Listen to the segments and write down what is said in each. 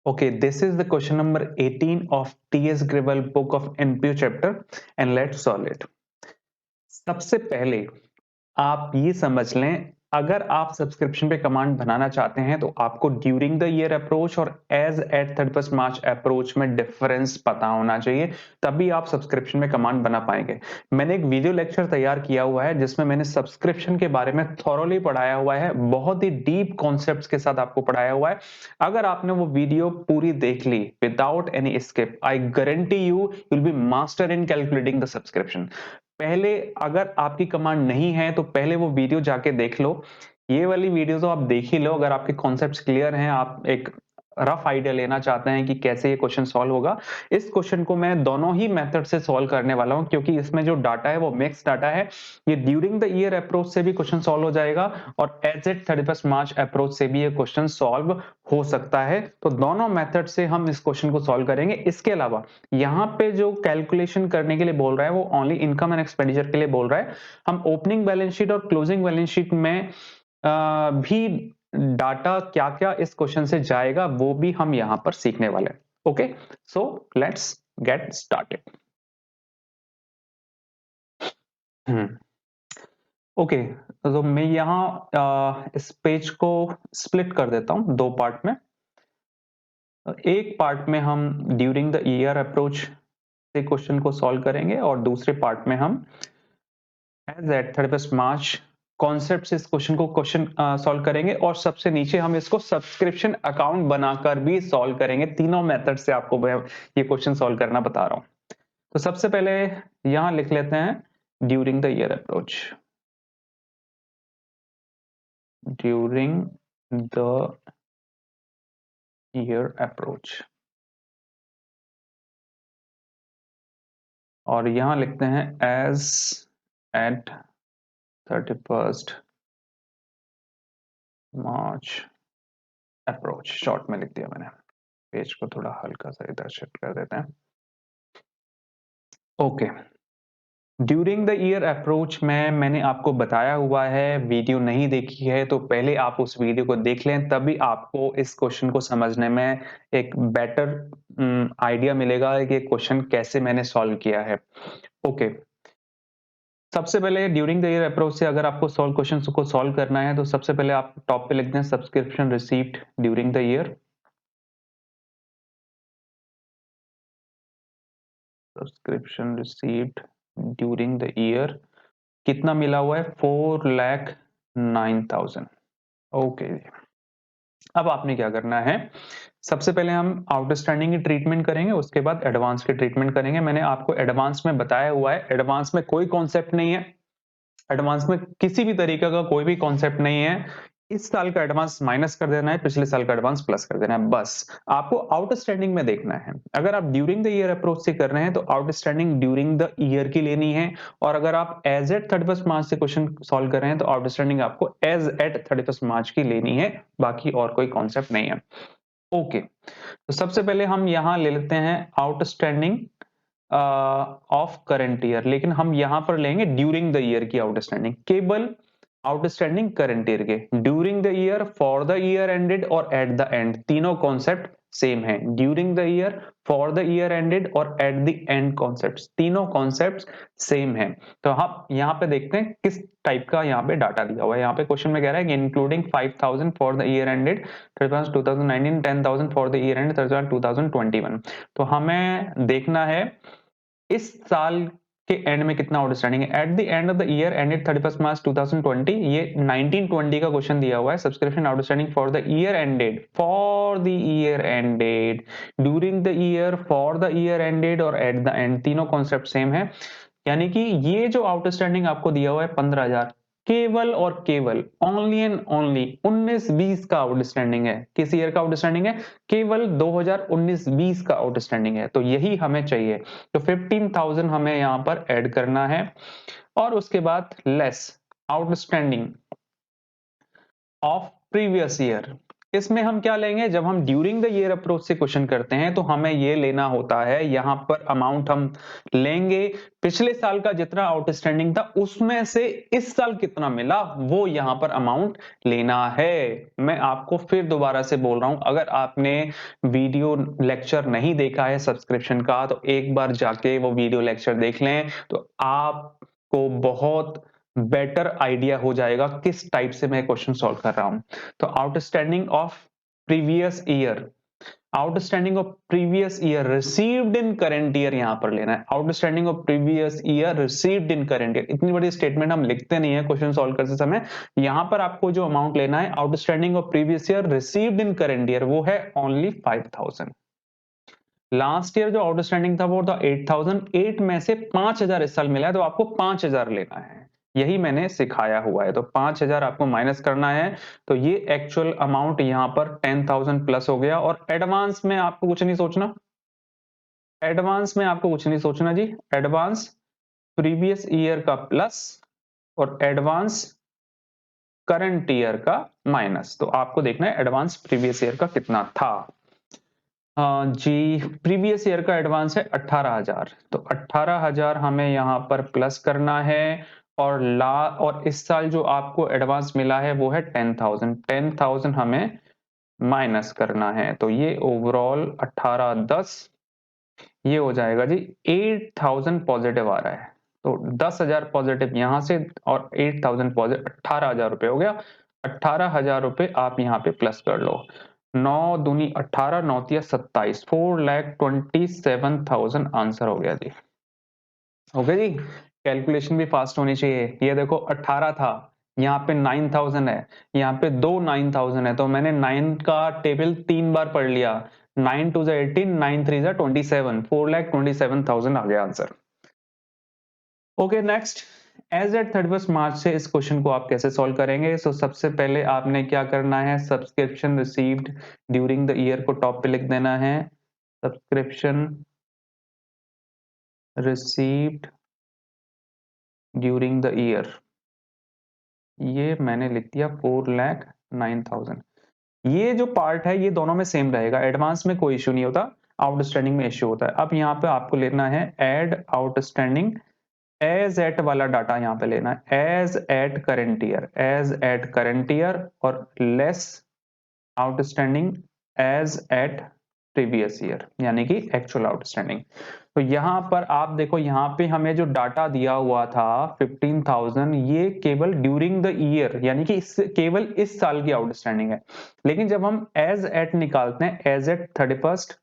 Okay, this is the question number 18 of T.S. Gribble book of NPU chapter and let's solve it. सबसे पहले आप ये समझ लें, अगर आप सब्सक्रिप्शन पे कमांड बनाना चाहते हैं तो आपको ड्यूरिंग द ईयर अप्रोच और एज एट 31 मार्च अप्रोच में डिफरेंस पता होना चाहिए, तभी आप सब्सक्रिप्शन में कमांड बना पाएंगे। मैंने एक वीडियो लेक्चर तैयार किया हुआ है जिसमें मैंने सब्सक्रिप्शन के बारे में थॉरोली पढ़ाया हुआ है, बहुत ही डीप कॉन्सेप्ट्स के साथ आपको पढ़ाया हुआ है। अगर आपने वो वीडियो पूरी देख ली without any skip, I guarantee you will be master in calculating the subscription. पहले अगर आपकी कमांड नहीं है तो पहले वो वीडियो जाके देख लो। ये वाली वीडियो तो आप देख ही लो, अगर आपके कॉन्सेप्ट्स क्लियर हैं, आप एक रफ आइडिया लेना चाहते हैं कि कैसे ये क्वेश्चन सॉल्व होगा। इस क्वेश्चन को मैं दोनों ही मेथड से सॉल्व करने वाला हूं, क्योंकि इसमें जो डाटा है वो मिक्स डाटा है। ये ड्यूरिंग द ईयर अप्रोच से भी क्वेश्चन सॉल्व हो जाएगा और एज एट 31 मार्च अप्रोच से भी ये क्वेश्चन सॉल्व हो सकता है। तो दोनों मेथड से हम इस क्वेश्चन को सॉल्व करेंगे। इसके अलावा यहाँ पे जो कैलकुलेशन करने के लिए बोल रहा है वो ओनली इनकम एंड एक्सपेंडिचर के लिए बोल रहा है। हम ओपनिंग बैलेंस शीट और क्लोजिंग बैलेंस शीट में भी डाटा क्या क्या इस क्वेश्चन से जाएगा वो भी हम यहां पर सीखने वाले हैं। Okay, so let's get started. Okay, तो मैं यहाँ इस पेज को स्प्लिट कर देता हूं दो पार्ट में। एक पार्ट में हम ड्यूरिंग द ईयर अप्रोच से क्वेश्चन को सॉल्व करेंगे और दूसरे पार्ट में हम एज एट 31 मार्च कॉन्सेप्ट से इस क्वेश्चन को सॉल्व करेंगे और सबसे नीचे हम इसको सब्सक्रिप्शन अकाउंट बनाकर भी सॉल्व करेंगे। तीनों मेथड से आपको मैं ये क्वेश्चन सॉल्व करना बता रहा हूं। तो सबसे पहले यहां लिख लेते हैं during the year approach. During the year approach और यहां लिखते हैं as at 31 March approach. Short में लिख दिया मैंने, पेज को थोड़ा हल्का सा इधर शिफ्ट कर देते हैं। Okay, during the year approach में मैंने आपको बताया हुआ है, वीडियो नहीं देखी है तो पहले आप उस वीडियो को देख लें, तभी आपको इस क्वेश्चन को समझने में एक बेटर आइडिया मिलेगा कि क्वेश्चन कैसे मैंने सॉल्व किया है। ओके, सबसे पहले ड्यूरिंग द ईयर अप्रोच से अगर आपको सॉल्व क्वेश्चन को सॉल्व करना है तो सबसे पहले आप टॉप पे लिख दें subscription received during the year. Subscription received during the year कितना मिला हुआ है? 4,09,000। ओके, अब आपने क्या करना है, सबसे पहले हम आउटस्टैंडिंग की ट्रीटमेंट करेंगे, उसके बाद एडवांस की ट्रीटमेंट करेंगे। मैंने आपको एडवांस में बताया हुआ है, एडवांस में कोई कॉन्सेप्ट नहीं है, एडवांस में किसी भी तरीके का कोई भी कॉन्सेप्ट नहीं है। इस साल का एडवांस माइनस कर देना है, पिछले साल का एडवांस प्लस कर देना है, बस आपको आउटस्टैंडिंग में देखना है। अगर आप ड्यूरिंग द ईयर अप्रोच से कर रहे हैं तो आउटस्टैंडिंग ड्यूरिंग द ईयर की लेनी है, और अगर आप एज एट 31 मार्च से क्वेश्चन सॉल्व कर रहे हैं तो आउटस्टैंडिंग आपको एज एट 31 मार्च की लेनी है, बाकी और कोई कॉन्सेप्ट नहीं है। ओके, तो सबसे पहले हम यहां ले लेते हैं आउटस्टैंडिंग ऑफ करंट ईयर, लेकिन हम यहां पर लेंगे ड्यूरिंग द ईयर की आउटस्टैंडिंग, केवल आउटस्टैंडिंग करंट ईयर के। During the year, for the year ended और एट द एंड, तीनों कॉन्सेप्ट सेम है। During the year, for the year ended और एट द एंड कॉन्सेप्ट, तीनों कॉन्सेप्ट सेम है। तो हम यहाँ पे देखते हैं किस टाइप का यहाँ पे डाटा दिया हुआ है। यहाँ पे क्वेश्चन में कह रहा है कि including 5,000 for the year ended 31 2019, 10,000 for the year ended 31 2021। तो हमें देखना है इस साल के एंड में कितना आउटस्टैंडिंग है। At the end of the year ended 31 मार्च 2020, ये 1920 का क्वेश्चन दिया हुआ है। Subscription outstanding for the year ended, for the year ended, during the year, for the year ended और एट द एंड, तीनों कॉन्सेप्ट सेम है। यानी कि ये जो आउटस्टैंडिंग आपको दिया हुआ है 15,000, केवल और केवल ओनली एंड ओनली 19-20 का आउटस्टैंडिंग है। किस ईयर का आउटस्टैंडिंग है? केवल 2019-20 का आउटस्टैंडिंग है, तो यही हमें चाहिए। तो 15,000 हमें यहां पर ऐड करना है और उसके बाद less outstanding of previous year. इसमें हम क्या लेंगे, जब हम ड्यूरिंग द ईयर अप्रोच से क्वेश्चन करते हैं तो हमें ये लेना होता है, यहाँ पर अमाउंट हम लेंगे पिछले साल का जितना आउटस्टैंडिंग था उसमें से इस साल कितना मिला वो यहाँ पर अमाउंट लेना है। मैं आपको फिर दोबारा से बोल रहा हूं, अगर आपने वीडियो लेक्चर नहीं देखा है सब्सक्रिप्शन का तो एक बार जाके वो वीडियो लेक्चर देख लें, तो आपको बहुत बेटर आइडिया हो जाएगा किस टाइप से मैं क्वेश्चन सॉल्व कर रहा हूं। तो outstanding of previous year, outstanding of previous year received in current year यहां पर लेना है। Outstanding of previous year received in current year, इतनी बड़ी स्टेटमेंट हम लिखते नहीं है क्वेश्चन सॉल्व करते समय। यहां पर आपको जो अमाउंट लेना है outstanding of previous year received in current year, वो है ओनली 5000। लास्ट ईयर जो आउटस्टैंडिंग था वो था 8000, 8 में से 5000 इस साल मिला है तो आपको 5000 लेना है, यही मैंने सिखाया हुआ है। तो 5000 आपको माइनस करना है, तो ये एक्चुअल अमाउंट यहां पर 10000 प्लस हो गया। और एडवांस में आपको कुछ नहीं सोचना, एडवांस में आपको कुछ नहीं सोचना जी, एडवांस प्रीवियस ईयर का प्लस और एडवांस करंट ईयर का माइनस। तो आपको देखना है एडवांस प्रीवियस ईयर का कितना था। जी, प्रीवियस ईयर का एडवांस है 18,000, तो 18,000 हमें यहाँ पर प्लस करना है। और इस साल जो आपको एडवांस मिला है वो है 10,000, 10,000 हमें माइनस करना है। तो ये ओवरऑल 18 10, ये हो जाएगा जी 8,000 पॉजिटिव आ रहा है। तो 10,000 पॉजिटिव यहाँ से और 8,000 पॉजिटिव, 18,000 रुपए हो गया। 18,000 रुपए आप यहाँ पे प्लस कर लो। 9 दूनी 18, 9 तिया 27, 4,27,000 आंसर हो गया जी। ओके जी, कैलकुलेशन भी फास्ट होनी चाहिए। ये देखो 18 था, यहाँ पे 9,000 है, यहाँ पे दो 9,000 है, तो मैंने 9 का टेबल 3 बार पढ़ लिया। 9 2 18, 9 3 27, 4,27,000 आ गया answer. Okay next, as at 31 March से इस क्वेश्चन को आप कैसे सॉल्व करेंगे। सो सबसे पहले आपने क्या करना है, subscription received during the year को टॉप पे लिख देना है। Subscription received during the year, ये मैंने लिख दिया 4,09,000। ये जो पार्ट है ये दोनों में सेम रहेगा, एडवांस में कोई इश्यू नहीं होता, आउटस्टैंडिंग में इश्यू होता है। अब यहाँ पे आपको लेना है एड आउटस्टैंडिंग, एज एट वाला डाटा यहाँ पे लेना है, as at current year, as at current year, और less outstanding as at previous year, यानी कि एक्चुअल आउटस्टैंडिंग। तो यहां पर आप देखो, यहां पे हमें जो डाटा दिया हुआ था 15,000, ये केवल ड्यूरिंग द ईयर यानी कि केवल इस साल की आउटस्टैंडिंग है। लेकिन जब हम एज एट निकालते हैं, एज एट 31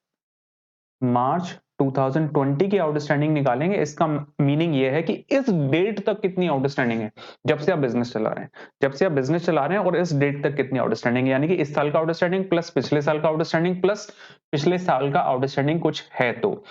मार्च 2020 की आउटस्टैंडिंग निकालेंगे, इसका मीनिंग ये है कि इस डेट तक कितनी आउटस्टैंडिंग है, जब से आप बिजनेस चला रहे हैं, जब से आप बिजनेस चला रहे हैं और इस डेट तक कितनी आउटस्टैंडिंग है, यानी कि इस साल का आउटस्टैंडिंग प्लस पिछले साल का आउटस्टैंडिंग प्लस पिछले साल का आउटस्टैंडिंग कुछ है। तो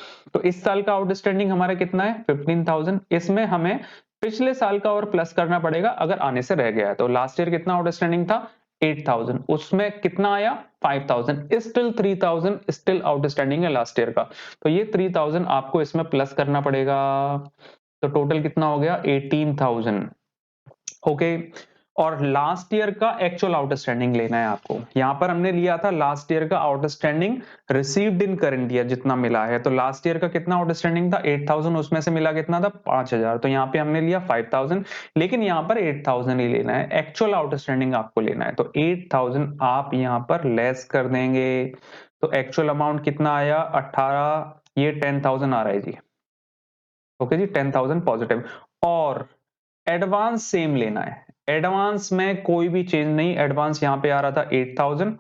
इस साल का आउटस्टैंडिंग हमारा कितना है 15,000, इसमें हमें पिछले साल का और प्लस करना पड़ेगा अगर आने से रह गया है। तो लास्ट ईयर कितना आउटस्टैंडिंग था 8,000, उसमें कितना आया 5,000, स्टिल 3,000 स्टिल आउटस्टैंडिंग है लास्ट ईयर का। तो ये 3,000 आपको इसमें प्लस करना पड़ेगा। तो टोटल कितना हो गया 18,000। ओके, और लास्ट ईयर का एक्चुअल आउटस्टैंडिंग लेना है आपको। यहां पर हमने लिया था लास्ट ईयर का outstanding received in current year जितना मिला है। तो लास्ट ईयर का कितना आउटस्टैंडिंग था 8,000, उसमें से मिला कितना था 5,000, तो यहाँ पे हमने लिया 5,000, लेकिन यहाँ पर 8,000 ही लेना है, एक्चुअल आउटस्टैंडिंग आपको लेना है। तो 8,000 आप यहाँ पर लेस कर देंगे, तो एक्चुअल अमाउंट कितना आया 18, ये 10,000 आ रहा है जी। ओके जी, 10,000 पॉजिटिव। और एडवांस सेम लेना है, एडवांस में कोई भी चेंज नहीं, एडवांस यहाँ पे आ रहा था 8,000,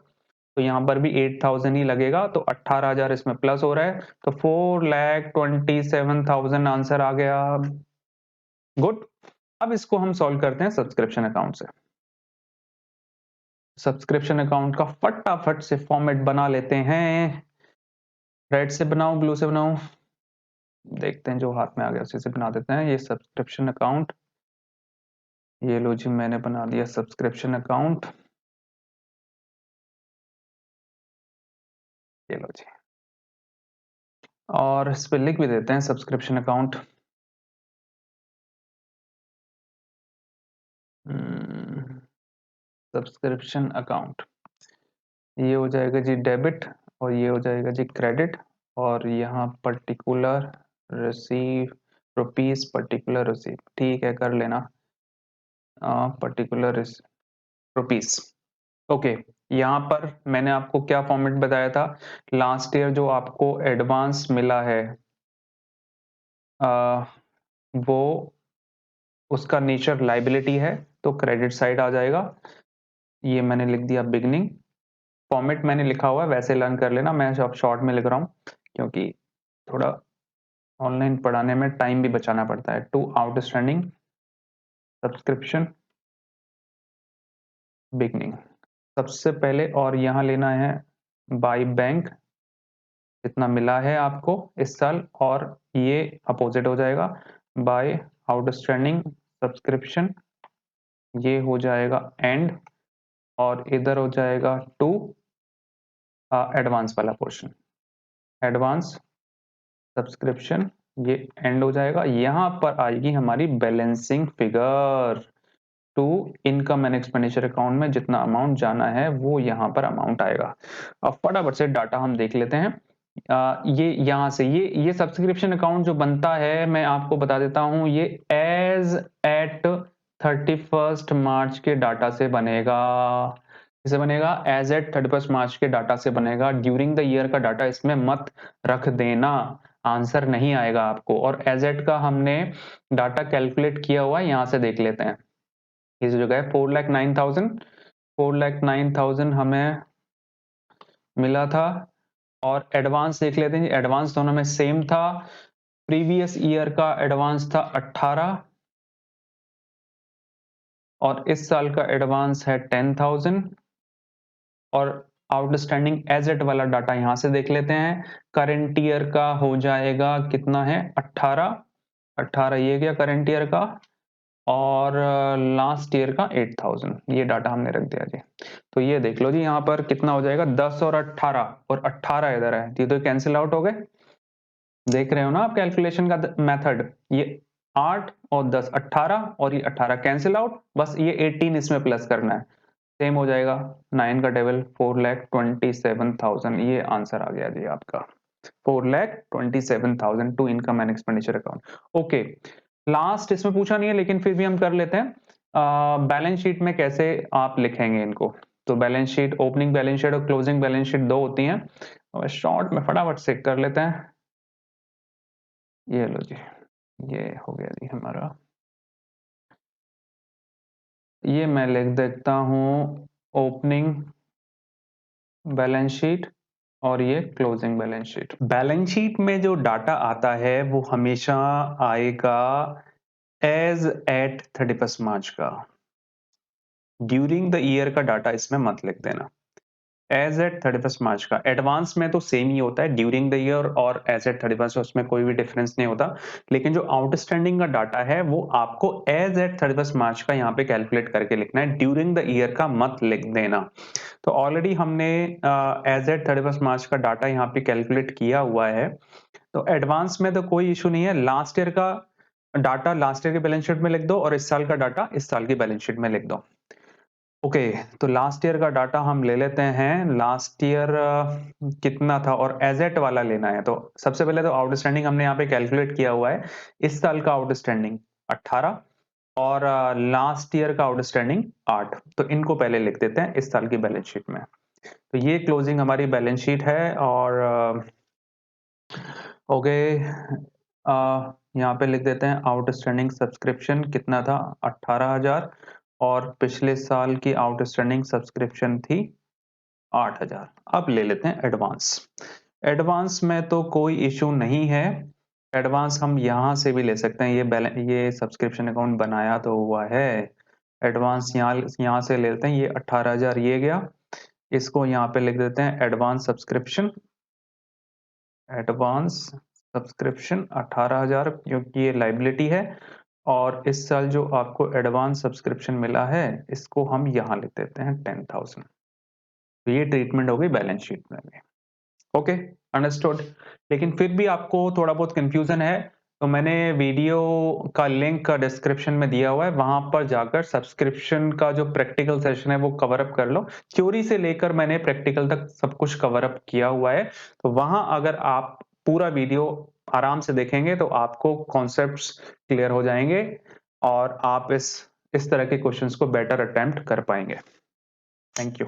तो यहाँ पर भी 8,000 ही लगेगा, तो 18,000 इसमें प्लस हो रहा है, तो 4,27,000 आंसर आ गया। गुड। अब इसको हम सॉल्व करते हैं सब्सक्रिप्शन अकाउंट से। सब्सक्रिप्शन अकाउंट का फटाफट से फॉर्मेट बना लेते हैं। रेड से बनाऊं ब्लू से बनाऊं, देखते हैं, जो हाथ में आ गया उसी से बना देते हैं। ये सब्सक्रिप्शन अकाउंट, ये लो जी मैंने बना दिया सब्सक्रिप्शन अकाउंट, ये लो जी, और इस पे लिख भी देते हैं सब्सक्रिप्शन अकाउंट। सब्सक्रिप्शन अकाउंट, ये हो जाएगा जी डेबिट और ये हो जाएगा जी क्रेडिट और यहाँ particular receive rupees particular receive ठीक है कर लेना पर्टिकुलर रुपीस ओके। यहाँ पर मैंने आपको क्या फॉर्मेट बताया था लास्ट ईयर जो आपको एडवांस मिला है वो उसका नेचर लाइबिलिटी है तो क्रेडिट साइड आ जाएगा। ये मैंने लिख दिया बिगनिंग फॉर्मेट मैंने लिखा हुआ है वैसे लर्न कर लेना मैं अब शॉर्ट में लिख रहा हूँ क्योंकि थोड़ा ऑनलाइन पढ़ाने में टाइम भी बचाना पड़ता है। टू आउटस्टैंडिंग सब्सक्रिप्शन बिगनिंग सबसे पहले और यहाँ लेना है बाय बैंक जितना मिला है आपको इस साल और ये अपोजिट हो जाएगा बाय आउटस्टैंडिंग सब्सक्रिप्शन ये हो जाएगा एंड और इधर हो जाएगा टू एडवांस वाला पोर्शन एडवांस सब्सक्रिप्शन ये एंड हो जाएगा। यहाँ पर आएगी हमारी balancing figure to income and expenditure account में जितना अमाउंट जाना है वो यहाँ पर अमाउंट आएगा। अब फटाफट से डाटा हम देख लेते हैं। ये यहाँ से ये सब्सक्रिप्शन अकाउंट जो बनता है मैं आपको बता देता हूँ ये एज एट 31 मार्च के डाटा से बनेगा। किसे बनेगा एज एट 31 मार्च के डाटा से बनेगा। ड्यूरिंग द ईयर का डाटा इसमें मत रख देना आंसर नहीं आएगा आपको। और एज एट का हमने डाटा कैलकुलेट किया हुआ है यहाँ से देख लेते हैं। इस जगह है 4,09,000 हमें मिला था और एडवांस देख लेते हैं एडवांस दोनों में सेम था। प्रीवियस ईयर का एडवांस था 18 और इस साल का एडवांस है 10,000 और आउटस्टैंडिंग एजेट वाला डाटा यहां से देख लेते हैं। करंट ईयर का हो जाएगा कितना है 18 ये गया करंट ईयर का और लास्ट ईयर का 8,000 ये डाटा हमने रख दिया जी। तो ये देख लो जी यहाँ पर कितना हो जाएगा 10 और 18 इधर है ये तो कैंसिल आउट हो गए। देख रहे हो ना आप कैलकुलेशन का मेथड ये 8 और 10 18 और ये 18 कैंसिल आउट बस ये 18 इसमें प्लस करना है सेम हो जाएगा 9 का टेबल 4,27,000 ये आंसर आ गया जी आपका 4,27,000 to income and expenditure account. Okay last इसमें पूछा नहीं है लेकिन फिर भी हम कर लेते हैं बैलेंस शीट में कैसे आप लिखेंगे इनको। तो balance sheet opening balance sheet और क्लोजिंग बैलेंस शीट दो होती हैं और शॉर्ट में फटाफट से कर लेते हैं। ये लो जी ये हो गया जी हमारा ये मैं लिख देता हूं ओपनिंग बैलेंस शीट और ये closing balance sheet. Balance sheet में जो डाटा आता है वो हमेशा आएगा एज एट 31 मार्च का। ड्यूरिंग द ईयर का डाटा इसमें मत लिख देना एज एट 31 मार्च का। एडवांस में तो सेम ही होता है ड्यूरिंग द ईयर और एज एट 31 उसमें कोई भी डिफरेंस नहीं होता लेकिन जो आउटस्टैंडिंग का डाटा है वो आपको एज एट 31 मार्च का यहाँ पे कैलकुलेट करके लिखना है ड्यूरिंग द ईयर का मत लिख देना। तो ऑलरेडी हमने एज एट 31 मार्च का डाटा यहाँ पे कैलकुलेट किया हुआ है तो एडवांस में तो कोई इशू नहीं है। लास्ट ईयर का डाटा लास्ट ईयर के बैलेंस शीट में लिख दो और इस साल का डाटा इस साल की बैलेंस शीट में लिख दो। ओके तो लास्ट ईयर का डाटा हम ले लेते हैं लास्ट ईयर कितना था और एजेट वाला लेना है। तो सबसे पहले तो आउटस्टैंडिंग हमने यहाँ पे कैलकुलेट किया हुआ है इस साल का आउटस्टैंडिंग 18 और लास्ट ईयर का आउटस्टैंडिंग 8 तो इनको पहले लिख देते हैं इस साल की बैलेंस शीट में। तो ये क्लोजिंग हमारी बैलेंस शीट है और ओके यहाँ पे लिख देते हैं आउटस्टैंडिंग सब्सक्रिप्शन कितना था 18,000 और पिछले साल की आउटस्टैंडिंग सब्सक्रिप्शन थी 8,000। अब ले लेते हैं एडवांस। एडवांस में तो कोई इशू नहीं है एडवांस हम यहाँ से भी ले सकते हैं ये सब्सक्रिप्शन अकाउंट बनाया तो हुआ है एडवांस यहाँ से ले लेते हैं ये 18,000 ये गया इसको यहाँ पे लिख देते हैं एडवांस सब्सक्रिप्शन 18,000 क्योंकि ये लाइबिलिटी है और इस साल जो आपको एडवांस सब्सक्रिप्शन मिला है इसको हम यहाँ लिख देते हैं 10,000। तो ये ट्रीटमेंट होगी बैलेंस शीट में भी। Okay understood. लेकिन फिर भी आपको थोड़ा बहुत कंफ्यूजन है तो मैंने वीडियो का लिंक डिस्क्रिप्शन में दिया हुआ है, वहाँ पर जाकर सब्सक्रिप्शन का जो प्रैक्टिकल सेशन है वो कवर अप कर लो। थ्योरी से लेकर मैंने प्रैक्टिकल तक सब कुछ कवर अप किया हुआ है, तो वहाँ अगर आप पूरा वीडियो आराम से देखेंगे तो आपको कॉन्सेप्ट्स क्लियर हो जाएँगे और आप इस तरह के क्वेश्चन्स को बेटर अटेम्प्ट कर पाएँगे। Thank you.